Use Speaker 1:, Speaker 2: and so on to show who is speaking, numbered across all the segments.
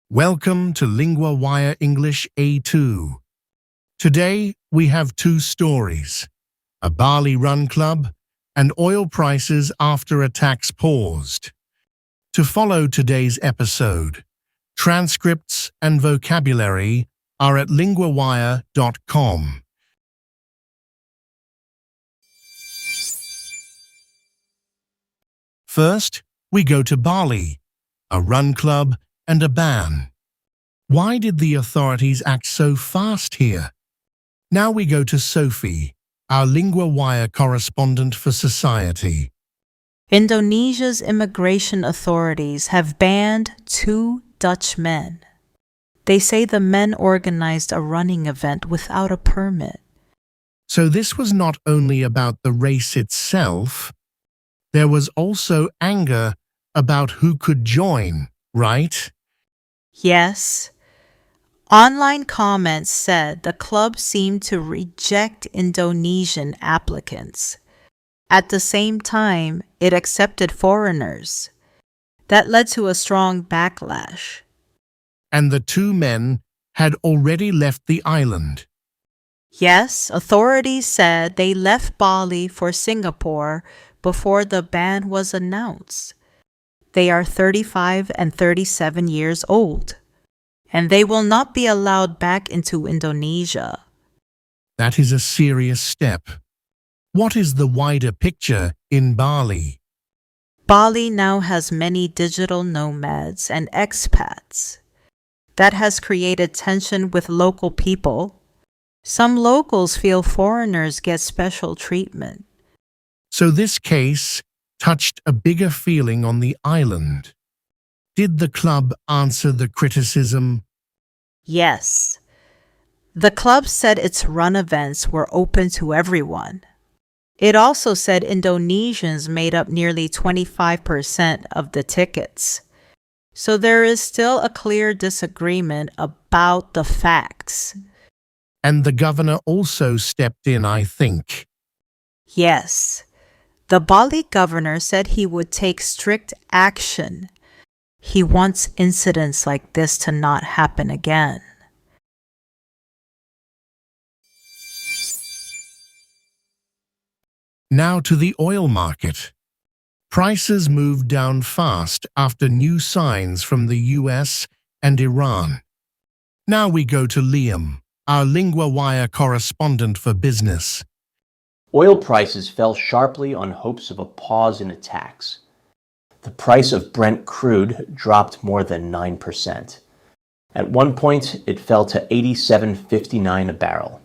Speaker 1: Welcome to Lingua Wire English A2. Today, we have two stories, a Bali run club and oil prices after attacks paused. To follow today's episode, transcripts and vocabulary are at linguawire.com. First, we go to Bali, a run club and a ban. Why did the authorities act so fast here? Now we go to Sophie, our Lingua Wire correspondent for Society.
Speaker 2: Indonesia's immigration authorities have banned 2 Dutch men. They say the men organized a running event without a permit.
Speaker 1: So this was not only about the race itself, there was also anger about who could join, right?
Speaker 2: Yes. Online comments said the club seemed to reject Indonesian applicants. At the same time, it accepted foreigners. That led to a strong backlash.
Speaker 1: And the 2 men had already left the island.
Speaker 2: Yes, authorities said they left Bali for Singapore before the ban was announced. They are 35 and 37 years old, and they will not be allowed back into Indonesia.
Speaker 1: That is a serious step. What is the wider picture in Bali?
Speaker 2: Bali now has many digital nomads and expats. That has created tension with local people. Some locals feel foreigners get special treatment.
Speaker 1: So this case touched a bigger feeling on the island. Did the club answer the criticism?
Speaker 2: Yes. The club said its run events were open to everyone. It also said Indonesians made up nearly 25% of the tickets. So there is still a clear disagreement about the facts.
Speaker 1: And the governor also stepped in, I think.
Speaker 2: Yes. The Bali governor said he would take strict action. He wants incidents like this to not happen again.
Speaker 1: Now to the oil market. Prices moved down fast after new signs from the US and Iran. Now we go to Liam, our Lingua Wire correspondent for business.
Speaker 3: Oil prices fell sharply on hopes of a pause in attacks. The price of Brent crude dropped more than 9%. At one point, it fell to $87.59 a barrel.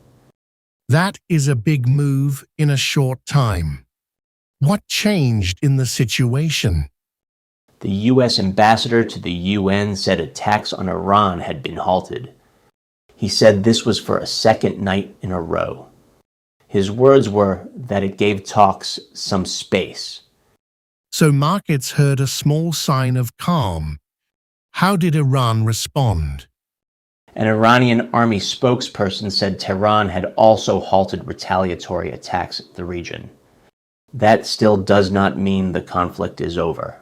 Speaker 1: That is a big move in a short time. What changed in the situation?
Speaker 3: The U.S. ambassador to the UN said attacks on Iran had been halted. He said this was for a second night in a row. His words were that it gave talks some space.
Speaker 1: So markets heard a small sign of calm. How did Iran respond?
Speaker 3: An Iranian army spokesperson said Tehran had also halted retaliatory attacks in the region. That still does not mean the conflict is over.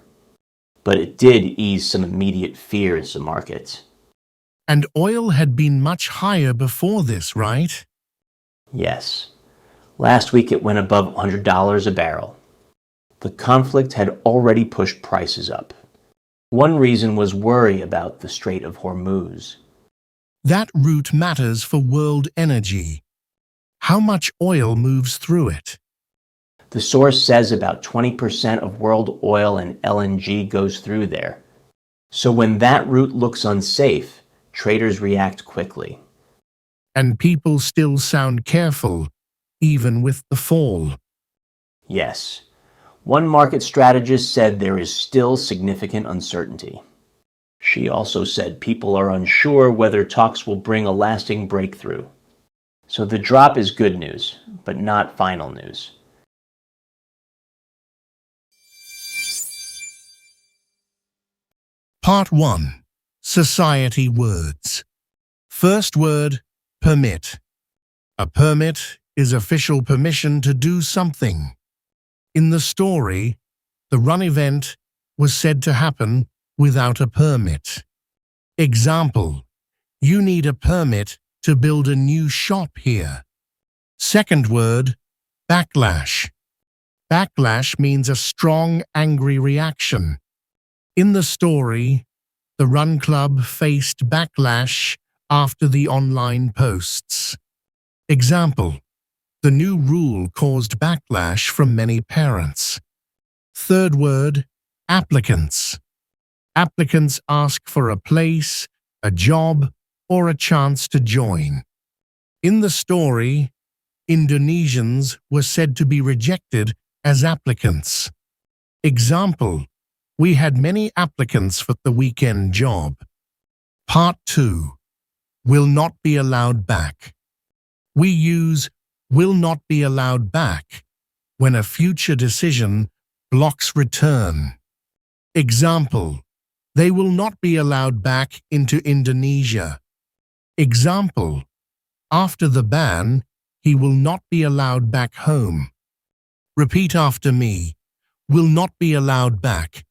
Speaker 3: But it did ease some immediate fear in some markets.
Speaker 1: And oil had been much higher before this, right?
Speaker 3: Yes. Last week it went above $100 a barrel. The conflict had already pushed prices up. One reason was worry about the Strait of Hormuz.
Speaker 1: That route matters for world energy. How much oil moves through it?
Speaker 3: The source says about 20% of world oil and LNG goes through there. So when that route looks unsafe, traders react quickly.
Speaker 1: And people still sound careful, even with the fall.
Speaker 3: Yes. One market strategist said there is still significant uncertainty. She also said people are unsure whether talks will bring a lasting breakthrough. So the drop is good news, but not final news.
Speaker 1: Part 1. Society words. First word, permit. A permit is official permission to do something. In the story, the run event was said to happen without a permit. Example, you need a permit to build a new shop here. Second word, backlash. Backlash means a strong, angry reaction. In the story, the Run Club faced backlash after the online posts. Example, the new rule caused backlash from many parents. Third word, applicants. Applicants ask for a place, a job, or a chance to join. In the story, Indonesians were said to be rejected as applicants. Example, we had many applicants for the weekend job. Part 2. Will not be allowed back. We use will not be allowed back when a future decision blocks return. Example, they will not be allowed back into Indonesia. Example, after the ban, he will not be allowed back home. Repeat after me, will not be allowed back.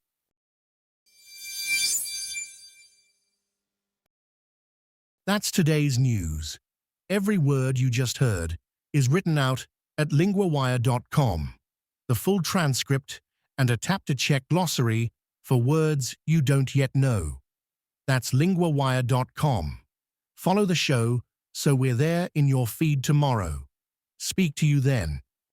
Speaker 1: That's today's news. Every word you just heard is written out at linguawire.com. The full transcript and a tap-to-check glossary for words you don't yet know. That's linguawire.com. Follow the show so we're there in your feed tomorrow. Speak to you then.